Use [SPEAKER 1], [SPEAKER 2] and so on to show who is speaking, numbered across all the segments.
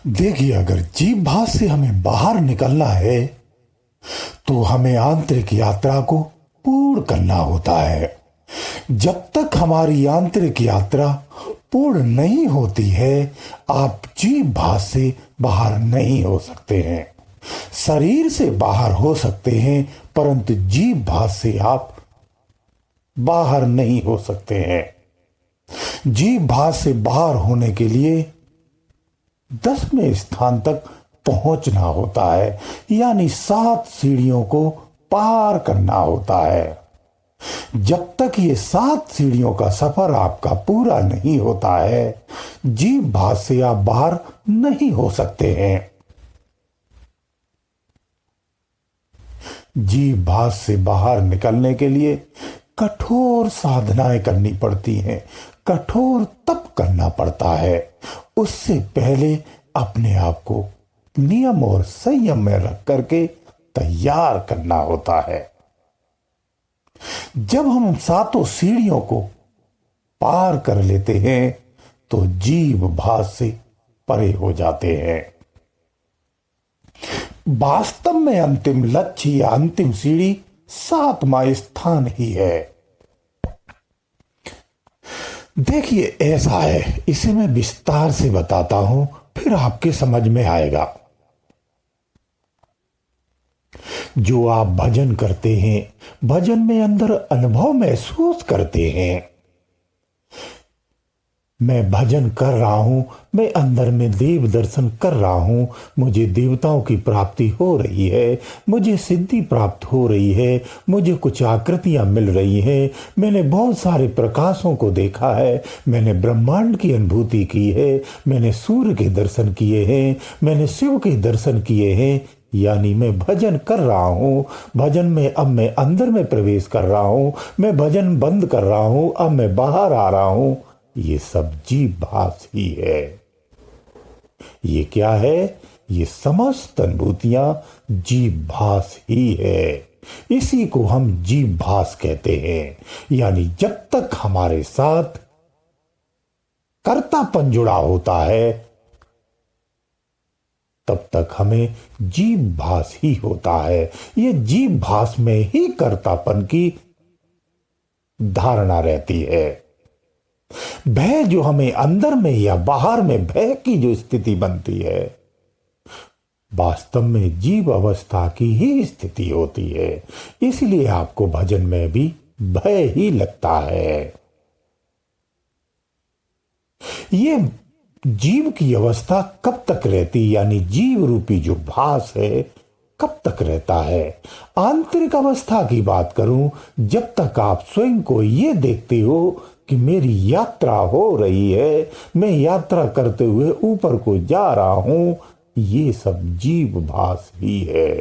[SPEAKER 1] देखिए, अगर जीभ भास से हमें बाहर निकलना है तो हमें आंतरिक यात्रा को पूर्ण करना होता है। जब तक हमारी आंतरिक यात्रा पूर्ण नहीं होती है, आप जीभ भास से बाहर नहीं हो सकते हैं। शरीर से बाहर हो सकते हैं, परंतु जीभ भास से आप बाहर नहीं हो सकते हैं। जीभ भास से बाहर होने के लिए 10वें स्थान तक पहुंचना होता है, यानी 7 सीढ़ियों को पार करना होता है। जब तक ये 7 सीढ़ियों का सफर आपका पूरा नहीं होता है, जीभ भास से आप बाहर नहीं हो सकते हैं। जीभ भास से बाहर निकलने के लिए कठोर साधनाएं करनी पड़ती हैं, कठोर तप करना पड़ता है। उससे पहले अपने आप को नियम और संयम में रख करके तैयार करना होता है। जब हम 7 सीढ़ियों को पार कर लेते हैं तो जीभ भास से परे हो जाते हैं। वास्तव में अंतिम लक्ष्य या अंतिम सीढ़ी 7वां स्थान ही है। देखिए, ऐसा है, इसे मैं विस्तार से बताता हूं, फिर आपके समझ में आएगा। जो आप भजन करते हैं, भजन में अंदर अनुभव महसूस करते हैं। मैं भजन कर रहा हूं, मैं अंदर में देव दर्शन कर रहा हूं, मुझे देवताओं की प्राप्ति हो रही है, मुझे सिद्धि प्राप्त हो रही है, मुझे कुछ आकृतियां मिल रही हैं, मैंने बहुत सारे प्रकाशों को देखा है, मैंने ब्रह्मांड की अनुभूति की है, मैंने सूर्य के दर्शन किए हैं, मैंने शिव के दर्शन किए हैं। यानी मैं भजन कर रहा हूं, भजन में अब मैं अंदर में प्रवेश कर रहा हूं, मैं भजन बंद कर रहा हूं, अब मैं बाहर आ रहा हूं। ये सब जीभ भास ही है। ये क्या है? ये समस्त अनुभूतियां जीभ भास ही है। इसी को हम जीभ भास कहते हैं। यानी जब तक हमारे साथ कर्तापन जुड़ा होता है, तब तक हमें जीभ भास ही होता है। ये जीभ भास में ही कर्तापन की धारणा रहती है। भय जो हमें अंदर में या बाहर में भय की जो स्थिति बनती है, वास्तव में जीव अवस्था की ही स्थिति होती है। इसलिए आपको भजन में भी भय ही लगता है। ये जीव की अवस्था कब तक रहती, यानी जीव रूपी जो भास है कब तक रहता है? आंतरिक अवस्था की बात करूं, जब तक आप स्वयं को ये देखते हो कि मेरी यात्रा हो रही है, मैं यात्रा करते हुए ऊपर को जा रहा हूं, ये सब जीव भास ही है।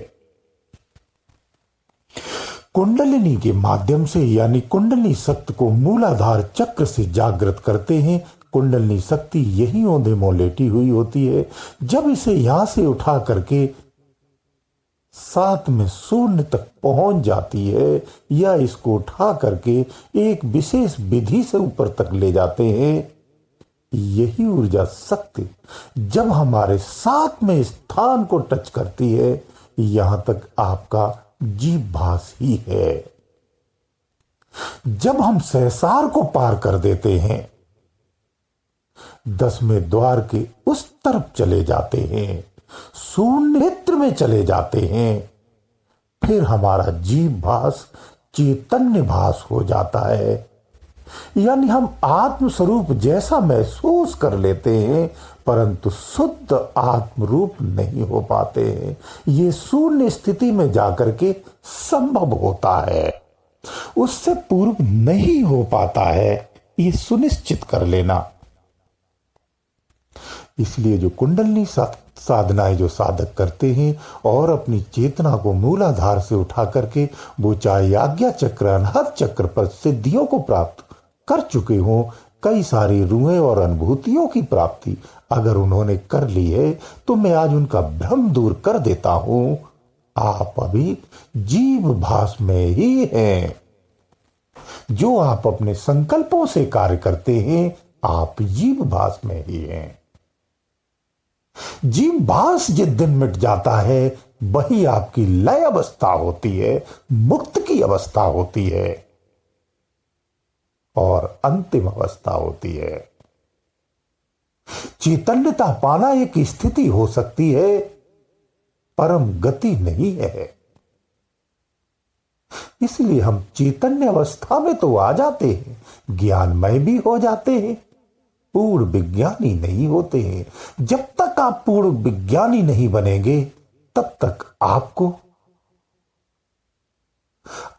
[SPEAKER 1] कुंडलिनी के माध्यम से, यानी कुंडलिनी शक्ति को मूलाधार चक्र से जागृत करते हैं। कुंडलिनी शक्ति यही औंधे मुंह लेटी हुई होती है। जब इसे यहां से उठा करके साथ में शून्य तक पहुंच जाती है, या इसको उठा करके एक विशेष विधि से ऊपर तक ले जाते हैं, यही ऊर्जा शक्ति जब हमारे 7वें स्थान को टच करती है, यहां तक आपका जीभ भास ही है। जब हम सहसार को पार कर देते हैं, 10वें द्वार के उस तरफ चले जाते हैं, शून्य नेत्र में चले जाते हैं, फिर हमारा जीभ भास चैतन्य भास हो जाता है। यानी हम आत्म स्वरूप जैसा महसूस कर लेते हैं, परंतु शुद्ध आत्म रूप नहीं हो पाते हैं। ये शून्य स्थिति में जाकर के संभव होता है, उससे पूर्व नहीं हो पाता है। ये सुनिश्चित कर लेना। इसलिए जो कुंडलिनी साधनाएं जो साधक करते हैं और अपनी चेतना को मूलाधार से उठा करके, वो चाहे आज्ञा चक्र अनाहत चक्र पर सिद्धियों को प्राप्त कर चुके हों, कई सारी रूहें और अनुभूतियों की प्राप्ति अगर उन्होंने कर ली है, तो मैं आज उनका भ्रम दूर कर देता हूं। आप अभी जीव भास में ही हैं। जो आप अपने संकल्पों से कार्य करते हैं, आप जीव भास में ही हैं। जीव भास जिस दिन मिट जाता है वही आपकी लय अवस्था होती है, मुक्त की अवस्था होती है और अंतिम अवस्था होती है। चैतन्यता पाना एक स्थिति हो सकती है, परम गति नहीं है। इसलिए हम चैतन्य अवस्था में तो आ जाते हैं, ज्ञानमय भी हो जाते हैं, पूर्ण विज्ञानी नहीं होते हैं। जब तक आप पूर्ण विज्ञानी नहीं बनेंगे तब तक आपको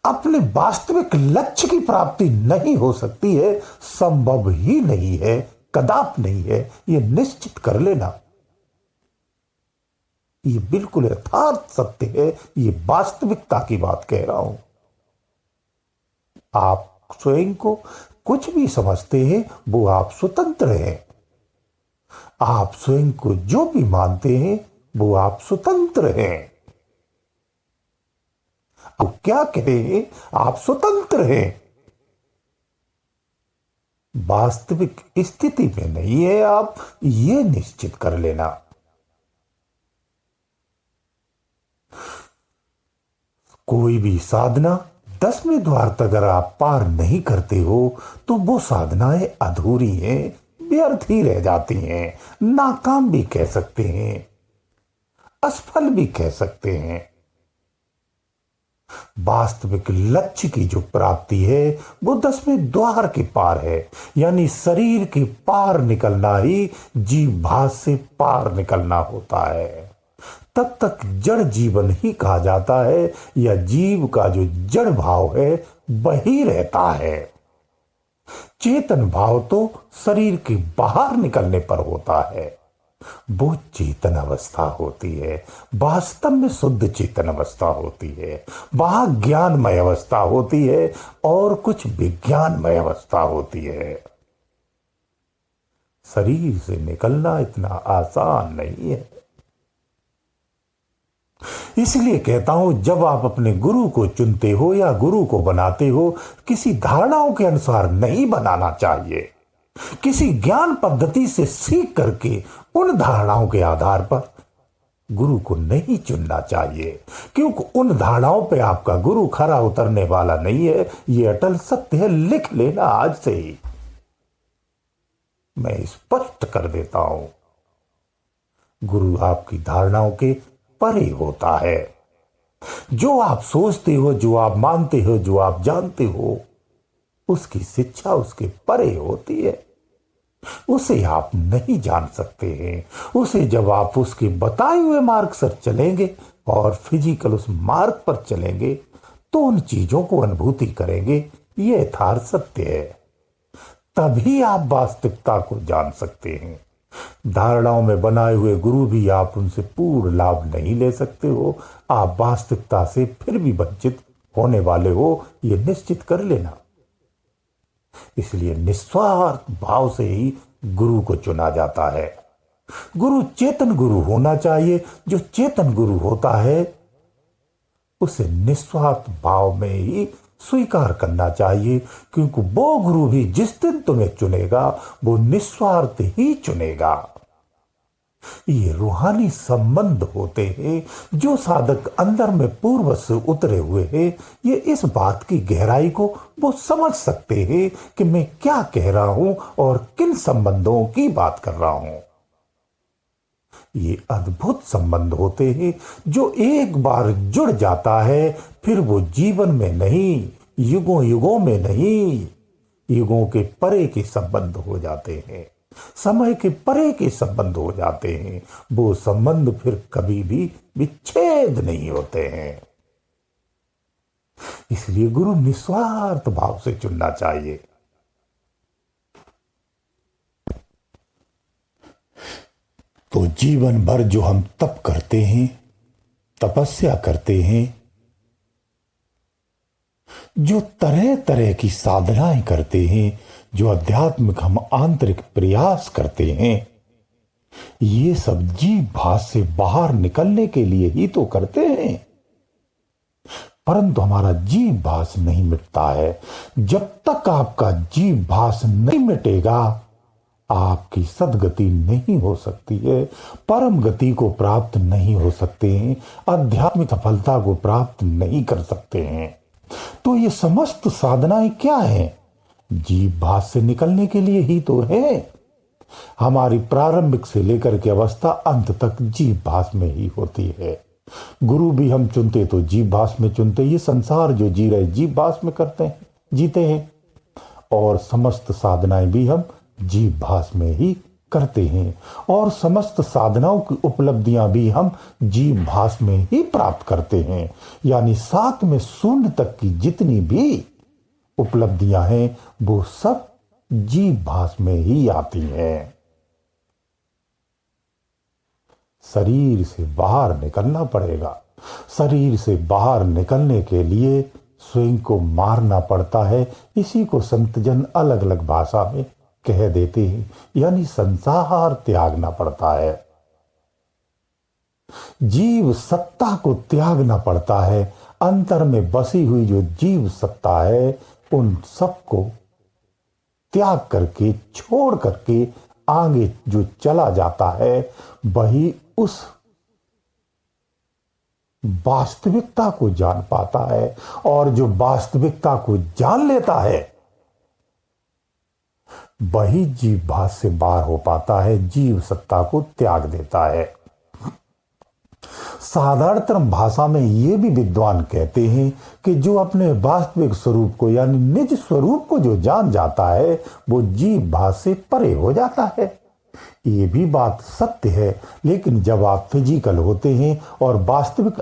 [SPEAKER 1] अपने वास्तविक लक्ष्य की प्राप्ति नहीं हो सकती है, संभव ही नहीं है, कदापि नहीं है। यह निश्चित कर लेना। यह बिल्कुल यथार्थ सत्य है, यह वास्तविकता की बात कह रहा हूं। आप स्वयं को कुछ भी समझते हैं वो आप स्वतंत्र हैं। आप स्वयं को जो भी मानते हैं वो आप स्वतंत्र हैं। आप क्या कहे हैं, आप स्वतंत्र हैं। वास्तविक स्थिति में नहीं है आप, ये निश्चित कर लेना। कोई भी साधना 10वें द्वार तक अगर आप पार नहीं करते हो तो वो साधनाएं अधूरी हैं, व्यर्थ ही रह जाती हैं, नाकाम भी कह सकते हैं, असफल भी कह सकते हैं। वास्तविक लक्ष्य की जो प्राप्ति है वो 10वें द्वार के पार है, यानी शरीर के पार निकलना ही जीव भास से पार निकलना होता है। तब तक जड़ जीवन ही कहा जाता है, या जीव का जो जड़ भाव है वही रहता है। चेतन भाव तो शरीर के बाहर निकलने पर होता है, वो चेतन अवस्था होती है, वास्तव में शुद्ध चेतन अवस्था होती है। वहां ज्ञानमय अवस्था होती है और कुछ विज्ञानमय अवस्था होती है। शरीर से निकलना इतना आसान नहीं है। इसलिए कहता हूं, जब आप अपने गुरु को चुनते हो या गुरु को बनाते हो, किसी धारणाओं के अनुसार नहीं बनाना चाहिए। किसी ज्ञान पद्धति से सीख करके उन धारणाओं के आधार पर गुरु को नहीं चुनना चाहिए, क्योंकि उन धारणाओं पे आपका गुरु खरा उतरने वाला नहीं है। यह अटल सत्य है, लिख लेना आज से ही। मैं स्पष्ट कर देता हूं, गुरु आपकी धारणाओं के परे होता है। जो आप सोचते हो, जो आप मानते हो, जो आप जानते हो, उसकी शिक्षा उसके परे होती है। उसे आप नहीं जान सकते हैं। उसे जब आप उसके बताए हुए मार्ग पर चलेंगे और फिजिकल उस मार्ग पर चलेंगे तो उन चीजों को अनुभूति करेंगे। यह यथार्थ सत्य है। तभी आप वास्तविकता को जान सकते हैं। धारणाओं में बनाए हुए गुरु भी आप उनसे पूर्ण लाभ नहीं ले सकते हो। आप वास्तविकता से फिर भी वंचित होने वाले हो, यह निश्चित कर लेना। इसलिए निस्वार्थ भाव से ही गुरु को चुना जाता है। गुरु चेतन गुरु होना चाहिए। जो चेतन गुरु होता है उसे निस्वार्थ भाव में ही स्वीकार करना चाहिए, क्योंकि वो गुरु भी जिस दिन तुम्हें चुनेगा वो निस्वार्थ ही चुनेगा। ये रूहानी संबंध होते हैं जो साधक अंदर में पूर्व से उतरे हुए हैं। ये इस बात की गहराई को वो समझ सकते हैं कि मैं क्या कह रहा हूं और किन संबंधों की बात कर रहा हूं। ये अद्भुत संबंध होते हैं जो एक बार जुड़ जाता है फिर वो जीवन में नहीं, युगों युगों में नहीं, युगों के परे के संबंध हो जाते हैं, समय के परे के संबंध हो जाते हैं। वो संबंध फिर कभी भी विच्छेद नहीं होते हैं। इसलिए गुरु निस्वार्थ भाव से चुनना चाहिए। तो जीवन भर जो हम तप करते हैं, तपस्या करते हैं, जो तरह तरह की साधनाएं करते हैं, जो आध्यात्मिक हम आंतरिक प्रयास करते हैं, ये सब जीव भास से बाहर निकलने के लिए ही तो करते हैं। परंतु हमारा जीव भास नहीं मिटता है। जब तक आपका जीव भास नहीं मिटेगा आपकी सदगति नहीं हो सकती है, परम गति को प्राप्त नहीं हो सकते हैं, आध्यात्मिक सफलता को प्राप्त नहीं कर सकते हैं। तो ये समस्त साधनाएं क्या हैं? जीव भास से निकलने के लिए ही तो है। हमारी प्रारंभिक से लेकर के अवस्था अंत तक जीव भास में ही होती है। गुरु भी हम चुनते तो जीव भास में चुनते। ये संसार जो जी रहे जीव भास में करते हैं, जीते हैं। और समस्त साधनाएं भी हम जीव भास में ही करते हैं। और समस्त साधनाओं की उपलब्धियां भी हम जीव भास में ही प्राप्त करते हैं। यानी सात में शून्य तक की जितनी भी उपलब्धियां हैं वो सब जीव भास में ही आती हैं। शरीर से बाहर निकलना पड़ेगा। शरीर से बाहर निकलने के लिए स्वयं को मारना पड़ता है। इसी को संतजन अलग अलग भाषा में कह देते हैं, यानी संसार त्यागना पड़ता है। जीव सत्ता को त्यागना पड़ता है। अंतर में बसी हुई जो जीव सत्ता है उन सबको त्याग करके, छोड़ करके आगे जो चला जाता है वही उस वास्तविकता को जान पाता है। और जो वास्तविकता को जान लेता है वही जीव भास से बाहर हो पाता है, जीव सत्ता को त्याग देता है। साधारणतम भाषा में ये भी विद्वान कहते हैं कि जो अपने वास्तविक स्वरूप को यानी निज स्वरूप को जो जान जाता है वो जीव भास से परे हो जाता है। ये भी बात सत्य है, लेकिन जब आप फिजिकल होते हैं और वास्तविक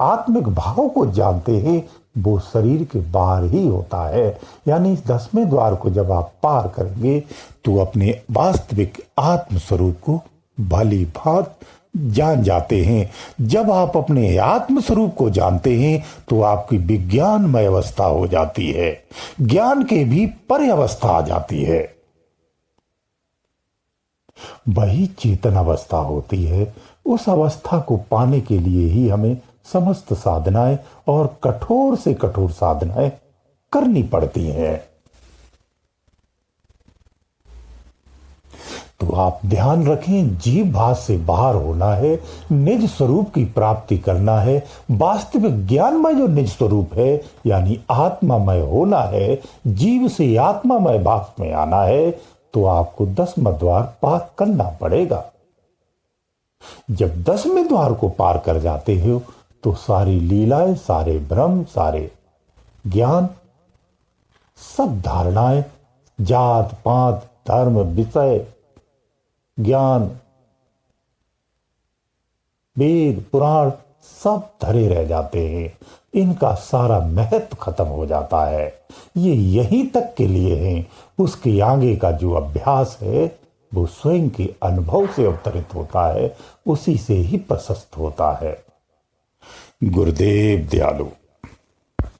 [SPEAKER 1] आत्मिक भाव को जानते हैं वो शरीर के बाहर ही होता है। यानी इस 10वें द्वार को जब आप पार करेंगे तो अपने वास्तविक आत्म स्वरूप को भली भांत जान जाते हैं। जब आप अपने आत्म स्वरूप को जानते हैं तो आपकी विज्ञानमय अवस्था हो जाती है, ज्ञान के भी परे अवस्था आ जाती है। वही चेतन अवस्था होती है। उस अवस्था को पाने के लिए ही हमें समस्त साधनाएं और कठोर से कठोर साधनाएं करनी पड़ती हैं। तो आप ध्यान रखें, जीव भास से बाहर होना है, निज स्वरूप की प्राप्ति करना है, वास्तविक ज्ञानमय जो निज स्वरूप है यानी आत्मामय होना है, जीव से आत्मामय भास में आना है, तो आपको 10वां द्वार पार करना पड़ेगा। जब 10वें द्वार को पार कर जाते हो तो सारी लीलाएं, सारे भ्रम, सारे ज्ञान, सब धारणाएं, जात पात, धर्म, विषय, ज्ञान, वेद, पुराण सब धरे रह जाते हैं। इनका सारा महत्व खत्म हो जाता है। ये यहीं तक के लिए हैं। उसके आगे का जो अभ्यास है वो स्वयं के अनुभव से अवतरित होता है, उसी से ही प्रशस्त होता है। गुरुदेव दयालु।